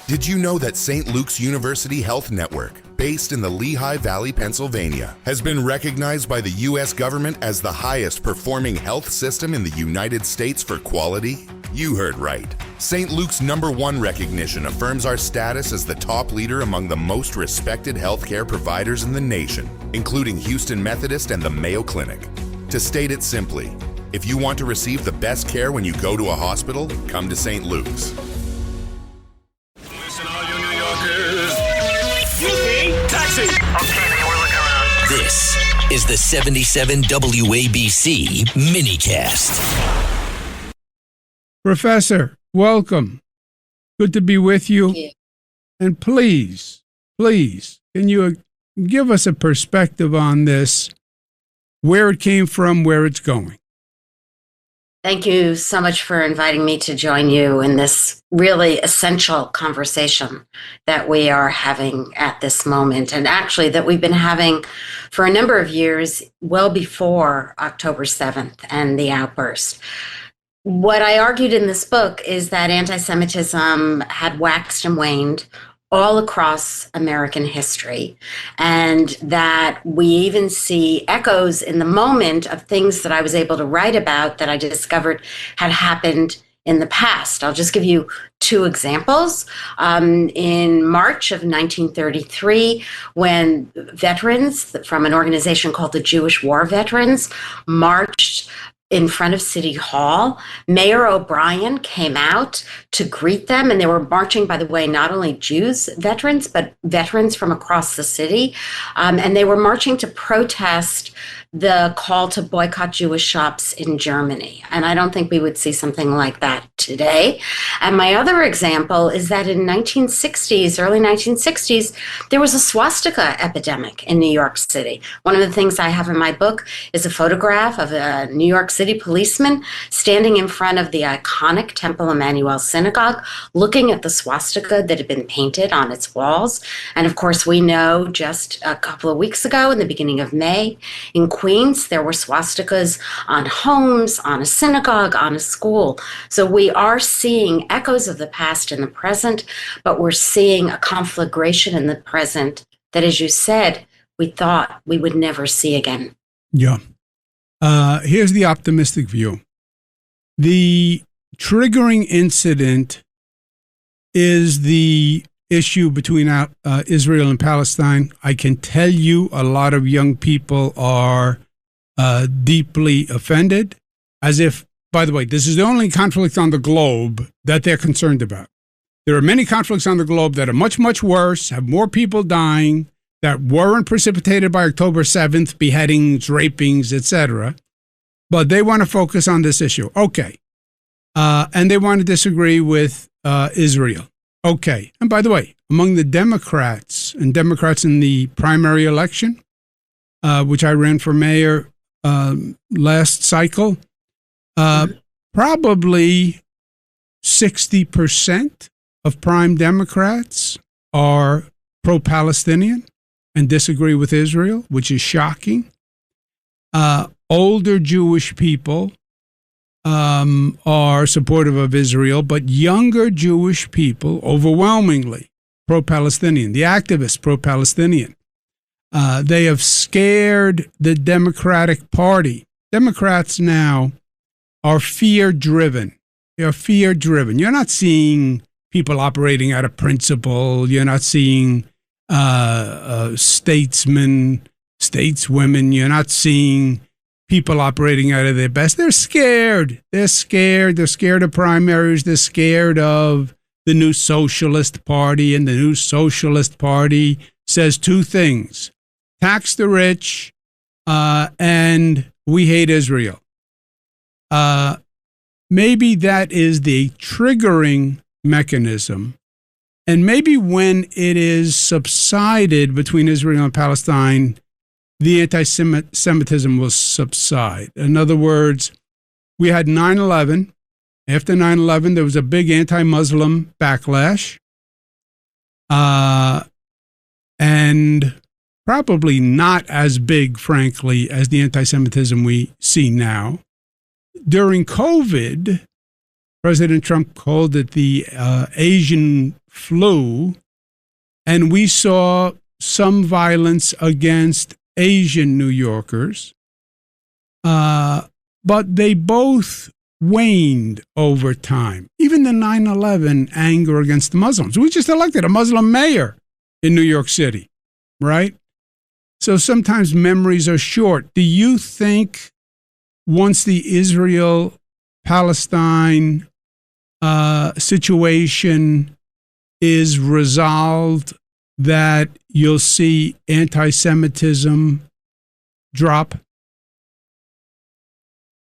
Did you know that St. Luke's University Health Network, based in the Lehigh Valley, Pennsylvania, has been recognized by the U.S. government as the highest performing health system in the United States for quality? You heard right. St. Luke's #1 recognition affirms our status as the top leader among the most respected healthcare providers in the nation, including Houston Methodist and the Mayo Clinic. To state it simply, if you want to receive the best care when you go to a hospital, come to St. Luke's. Taxi! Okay, man, we're looking around. This is the 77 WABC minicast. Professor, welcome. Good to be with you. Thank you. And please, can you give us a perspective on this, where it came from, where it's going? Thank you so much for inviting me to join you in this really essential conversation that we are having at this moment, and actually that we've been having for a number of years, well before October 7th and the outburst. What I argued in this book is that anti-Semitism had waxed and waned all across American history, and that we even see echoes in the moment of things that I was able to write about that I discovered had happened in the past. I'll just give you two examples. In March of 1933, when veterans from an organization called the Jewish War Veterans marched in front of City Hall, Mayor O'Brien came out to greet them, and they were marching, by the way, not only Jews veterans, but veterans from across the city, and they were marching to protest the call to boycott Jewish shops in Germany. And I don't think we would see something like that today. And my other example is that in early 1960s, there was a swastika epidemic in New York City. One of the things I have in my book is a photograph of a New York City policeman standing in front of the iconic Temple Emmanuel Synagogue, looking at the swastika that had been painted on its walls. And of course, we know just a couple of weeks ago, in the beginning of May, in Queens, there were swastikas on homes, on a synagogue, on a school. So we are seeing echoes of the past in the present, but we're seeing a conflagration in the present that, as you said, we thought we would never see again. Yeah. Here's the optimistic view. The triggering incident is the issue between Israel and Palestine. I can tell you a lot of young people are deeply offended, as if, by the way, this is the only conflict on the globe that they're concerned about. There are many conflicts on the globe that are much, much worse, have more people dying, that weren't precipitated by October 7th, beheadings, rapings, etc. But they want to focus on this issue. Okay. And they want to disagree with Israel. Okay. And by the way, among the Democrats in the primary election, which I ran for mayor last cycle, probably 60% of prime Democrats are pro-Palestinian and disagree with Israel, which is shocking. Older Jewish people are supportive of Israel, but younger Jewish people, overwhelmingly pro-Palestinian. The activists, pro-Palestinian. They have scared the Democratic Party. Democrats now are fear-driven. They are fear-driven. You're not seeing people operating out of principle. You're not seeing statesmen, stateswomen. You're not seeing people operating out of their best. They're scared. They're scared. They're scared of primaries. They're scared of the new Socialist Party. And the new Socialist Party says two things: tax the rich, and we hate Israel. Maybe that is the triggering mechanism. And maybe when it is subsided between Israel and Palestine, the anti-Semitism will subside. In other words, we had 9/11. After 9/11, there was a big anti-Muslim backlash. And probably not as big, frankly, as the anti-Semitism we see now. During COVID, President Trump called it the Asian flu, and we saw some violence against Asian New Yorkers, but they both waned over time. Even the 9/11 anger against the Muslims. We just elected a Muslim mayor in New York City, right? So sometimes memories are short. Do you think once the Israel-Palestine situation is resolved that you'll see anti-Semitism drop?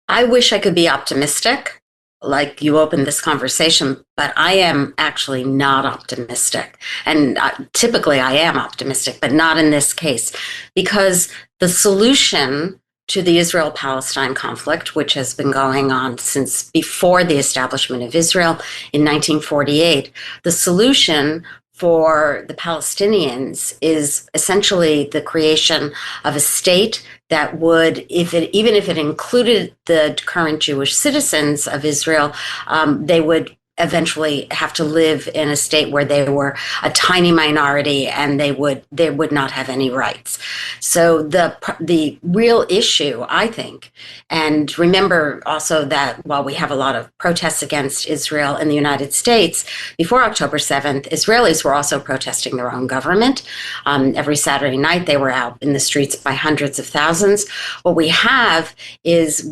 I wish I could be optimistic, like you opened this conversation, but I am actually not optimistic. And typically I am optimistic, but not in this case, because the solution to the Israel-Palestine conflict, which has been going on since before the establishment of Israel in 1948, the solution for the Palestinians is essentially the creation of a state that would, even if it included the current Jewish citizens of Israel, they would eventually have to live in a state where they were a tiny minority and they would not have any rights. So the real issue, I think, and remember also that while we have a lot of protests against Israel in the United States, before October 7th, Israelis were also protesting their own government. Every Saturday night, they were out in the streets by hundreds of thousands. What we have is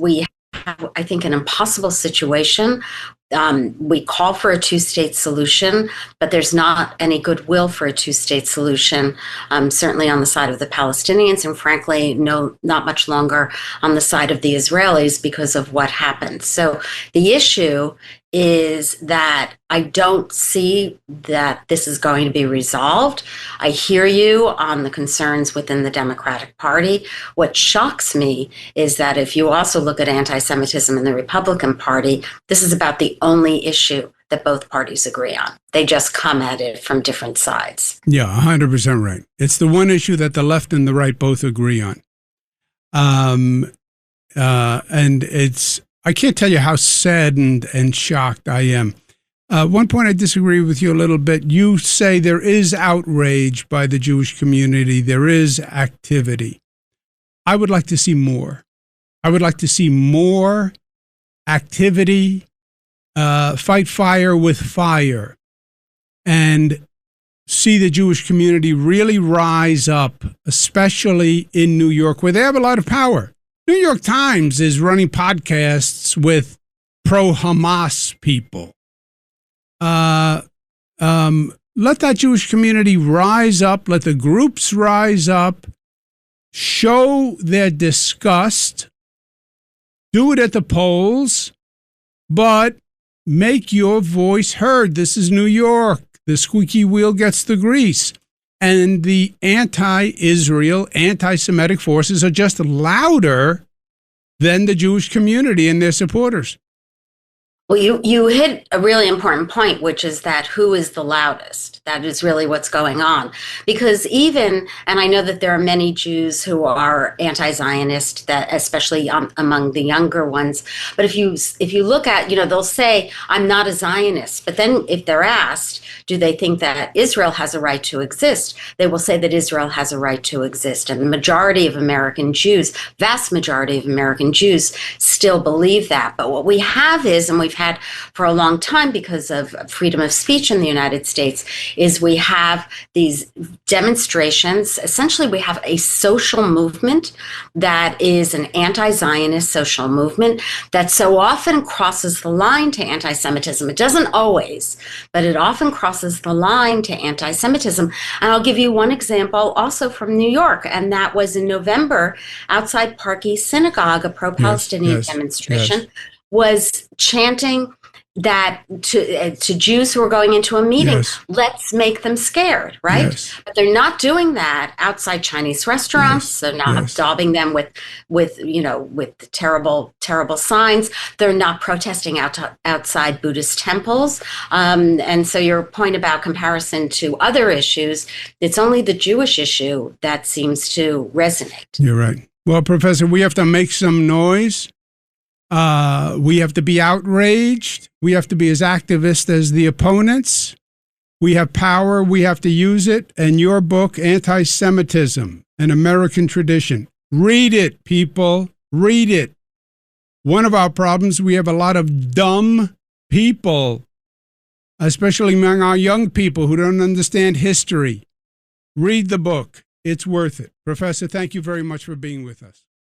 I think, an impossible situation. We call for a two-state solution, but there's not any goodwill for a two-state solution, certainly on the side of the Palestinians, and frankly, not much longer on the side of the Israelis because of what happened. So the issue is that I don't see that this is going to be resolved. I hear you on the concerns within the Democratic Party. What shocks me is that if you also look at anti-Semitism in the Republican Party, this is about the only issue that both parties agree on. They just come at it from different sides. Yeah, 100% right. It's the one issue that the left and the right both agree on. And I can't tell you how saddened and shocked I am. One point I disagree with you a little bit. You say there is outrage by the Jewish community. There is activity. I would like to see more. I would like to see more activity, fight fire with fire, and see the Jewish community really rise up, especially in New York, where they have a lot of power. New York Times is running podcasts with pro-Hamas people. Let that Jewish community rise up. Let the groups rise up. Show their disgust. Do it at the polls. But make your voice heard. This is New York. The squeaky wheel gets the grease. And the anti-Israel, anti-Semitic forces are just louder than the Jewish community and their supporters. Well, you hit a really important point, which is that who is the loudest? That is really what's going on. Because and I know that there are many Jews who are anti-Zionist, that especially among the younger ones. But if you look at, they'll say, I'm not a Zionist. But then if they're asked, do they think that Israel has a right to exist? They will say that Israel has a right to exist. And the majority of American Jews, vast majority of American Jews, still believe that. But what we have is, and we've had for a long time because of freedom of speech in the United States, is we have these demonstrations. Essentially, we have a social movement that is an anti-Zionist social movement that so often crosses the line to anti-Semitism. It doesn't always, but it often crosses the line to anti-Semitism. And I'll give you one example also from New York, and that was in November outside Park East Synagogue, a pro-Palestinian demonstration. Was chanting that to Jews who are going into a meeting, let's make them scared, right? Yes. But they're not doing that outside Chinese restaurants. They're not daubing them with terrible signs. They're not protesting outside Buddhist temples. And so your point about comparison to other issues, it's only the Jewish issue that seems to resonate. You're right. Well, Professor, we have to make some noise. We have to be outraged. We have to be as activist as the opponents. We have power. We have to use it. And your book, Anti-Semitism, An American Tradition. Read it, people. Read it. One of our problems, we have a lot of dumb people, especially among our young people who don't understand history. Read the book. It's worth it. Professor, thank you very much for being with us.